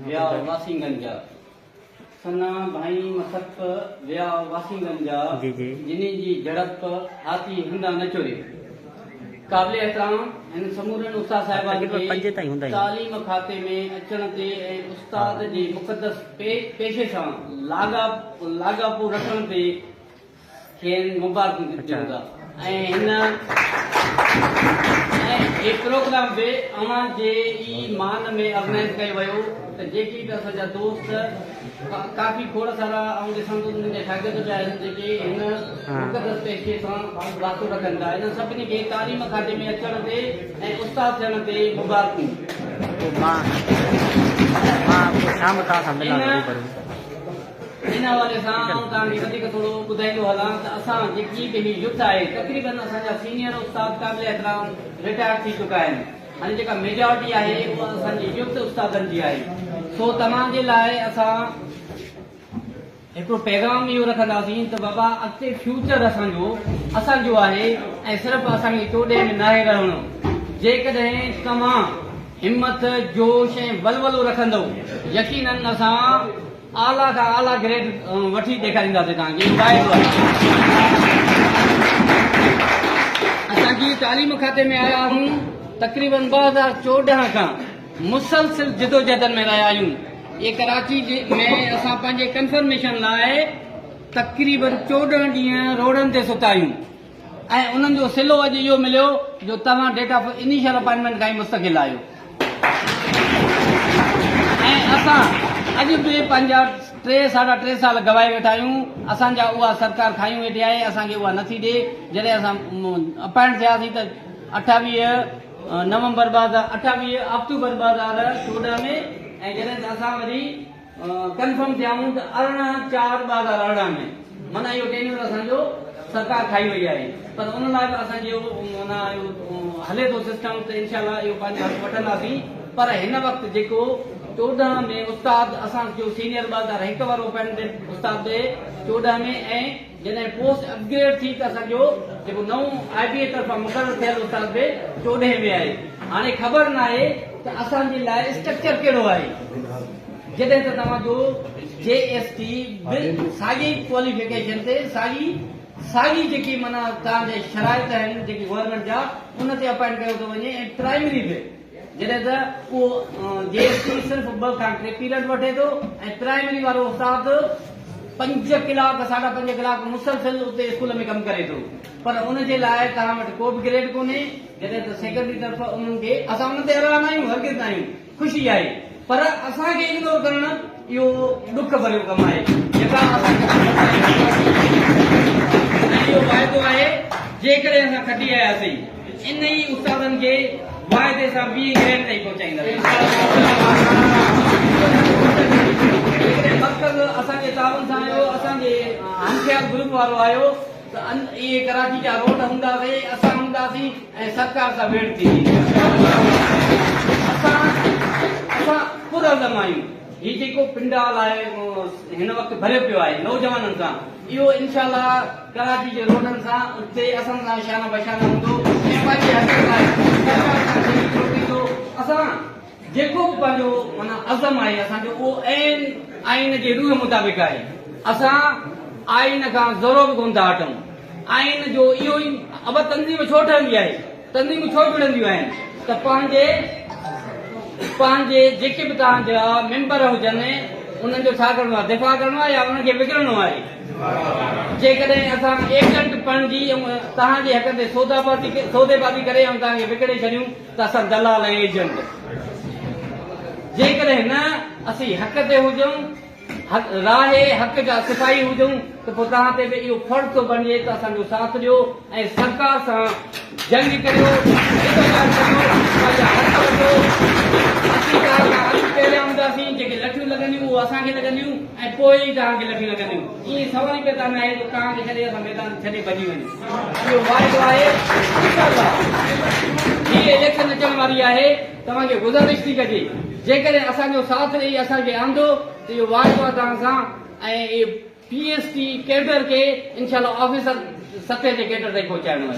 विया वासिंगंज जा सना भाई मसक विया वासिंगंज जा जी जी जिन्हीं जी झड़प हाथी हिंदा न चोरी काबिल एहतराम इन समूरन उस्ताद साहिबान पंजे ताईं हूंदा खे ई। तालीम खाते में अचण ते ऐं उस्ताद जी मुक़दस पेशे सां लाॻापो रखण ते खेनि मुबारक ॾियूं था ऐं हिन ये प्रोग्राम बि अवां जे ई मान में ऑर्गेनाइज कयो वियो त जेकी बि असांजा दोस्त काफ़ी खोड़ सारा ऐं ॾिसण थो मुंहिंजे शागिर्द बि आहिनि जेके हिन मुक़दस पेशे सां वास्तो रखनि था हिन सभिनी खे तालीम खाते में अचण ते ऐं उस्ताद थियण ते मुबारकूं। मां शाम तव्हां सां मिलां करूं इन हवाले सां तव्हांखे वधीक थोरो ॿुधाईंदो हलां त असां जेकी बि ही युथ आहे तक़रीबन असांजा सीनियर उस्ताद क़ाबिल एहतराम रिटायर थी चुका आहिनि हाणे जेका मेजॉरिटी आहे उहा असांजी युथ उस्तादनि जी आहे सो तव्हांजे लाइ असां हिकिड़ो पैगाम इहो रखंदासीं त बाबा अॻिते फ्यूचर असांजो आहे ऐं सिर्फ़ु असांखे चोॾे में नाहे रहणो जेकॾहिं तव्हां हिमत जोश ऐं बलवलो रखंदव यकीनन असां आला खां आला ग्रेड वठी ॾेखारींदासीं तव्हांखे असांजी तालीम खाते में आया आहियूं तक़रीबन 2014 खां मुसलसिल जिदोजहदनि में रहिया आहियूं ये कराची में असां पंहिंजे कंफर्मेशन लाइ तक़रीबन 14 ॾींहं रोडनि ते सुता आहियूं ऐं उन्हनि जो सिलो अॼु इहो मिलियो जो तव्हां डेट ऑफ इनिशियल अपॉइंटमेंट खां ई मुस्तक़िल आहियो ऐं असां अॼु बि पंहिंजा 3.5 साल गवाए वेठा आहियूं असांजा उहा सरकार खायूं वेठी आहे असांखे उहा नथी ॾे जॾहिं असां अपॉइंट थियासीं त 28 अक्टूबर 2014 में ऐं जॾहिं असां वरी कंफर्म थिया आहियूं त 18/4/2018 में माना इहो टेन्यूर असांजो सरकार खाई वई आहे पर उन लाइ बि असांजो माना हले थो सिस्टम त इनशाला इहो पंहिंजे हथ वठंदासीं पर हिन वक़्तु जेको 14 में उस्ताद असांजो सीनियर ॿार हिकु वारो अपॉइंटमेंट उस्ताद 14 में ऐं जॾहिं पोस्ट अपग्रेड थी त असांजो जेको नओं IBA तरफ़ां मुक़ररु थियल उस्ताद बि 14 में आहे हाणे ख़बर न आहे त असांजे लाइ स्ट्रक्चर कहिड़ो आहे जॾहिं त तव्हांजो JST साॻी क्वालिफिकेशन ते साॻी जेकी माना तव्हांजे शराइत आहिनि जेकी गवर्नमेंट जा उन ते अपॉइंट कयो थो वञे ऐं प्राइमरी बि जॾहिं त उहो JST सिर्फ़ु 2 खां 3 पीरियड वठे थो ऐं प्राइमरी वारो उस्ताद 5 कलाक 5.5 कलाक मुसलसिल उते स्कूल में कमु करे थो पर उनजे लाइ तव्हां वटि को बि ग्रेड कोन्हे जॾहिं त सेक्रेटरी तरफ़ उन्हनि खे असां उन ते हैरान आहियूं हरगिज़ न आहियूं ख़ुशी आहे पर असांखे इग्नोर करणु इहो ॾुख भरियो कमु आहे जेका इहो वाइदो आहे जेकॾहिं असां खटी आयासीं इन ई उस्तादनि खे वाइदे सां 20 ग्रेड ताईं पहुचाईंदासीं मक़सदु असांजे ताउन सां आयो असांजे हमख़्याल ग्रुप वारो आयो त इहे कराची जा रोड हूंदासीं असां हूंदासीं ऐं सरकार सां भेट थींदी असां पुरज़म आहियूं हीउ जेको पिंडाल आहे हिन वक़्तु भरियो पियो आहे नौजवाननि सां इहो इनशाला कराची जे रोडनि सां उते असां सां शान बशान हूंदो ऐं पंहिंजे हथ लाइ असां जेको बि पंहिंजो माना अज़म आहे असांजो उहो आइन जे रूह मुताबिक़ आहे असां आइन खां ज़रो बि कोन था हटूं आइन जो इहो ई अब तंज़ीम छो ठहंदी आहे तंज़ीमूं छो जुड़ंदियूं आहिनि त पंहिंजे जेके बि तव्हांजा मेंबर हुजनि उन्हनि जो छा करिणो आहे दिफ़ा करिणो आहे या उन्हनि खे विकिणणो आहे जेकॾहिं असां एजेंट बणिजी तव्हांजे हक़ ते सौदेबाज़ी करे ऐं तव्हांखे विकिणे छॾियूं त असां दलाल ऐं एजेंट जेकॾहिं न असीं हक़ ते हुजूं राह हक़ जा सिपाही हुजूं त पोइ तव्हां ते बि इहो फर्ज़ थो बणिजे त असांजो साथ ॾियो ऐं सरकार सां जंग करियो पहिरियां हूंदासीं जेके लठियूं लॻंदियूं उहे असांखे लॻंदियूं ऐं पोइ ई तव्हांखे लठियूं लॻंदियूं ईअं सवाल ई पैदा न आहे त तव्हांखे छॾे असां मैदान छॾे भॼी वञूं इहो वाइदो आहे हीअ इलेक्शन अचण वारी आहे तव्हांखे गुज़ारिश थी कजे जेकॾहिं असांजो साथ ॾेई असांखे आंदो त इहो वाइदो आहे तव्हां सां ऐं PST कैडर के इंशाल्लाह ऑफिसर सत्य जे कैडर ताईं पहुंचाइणो आहे।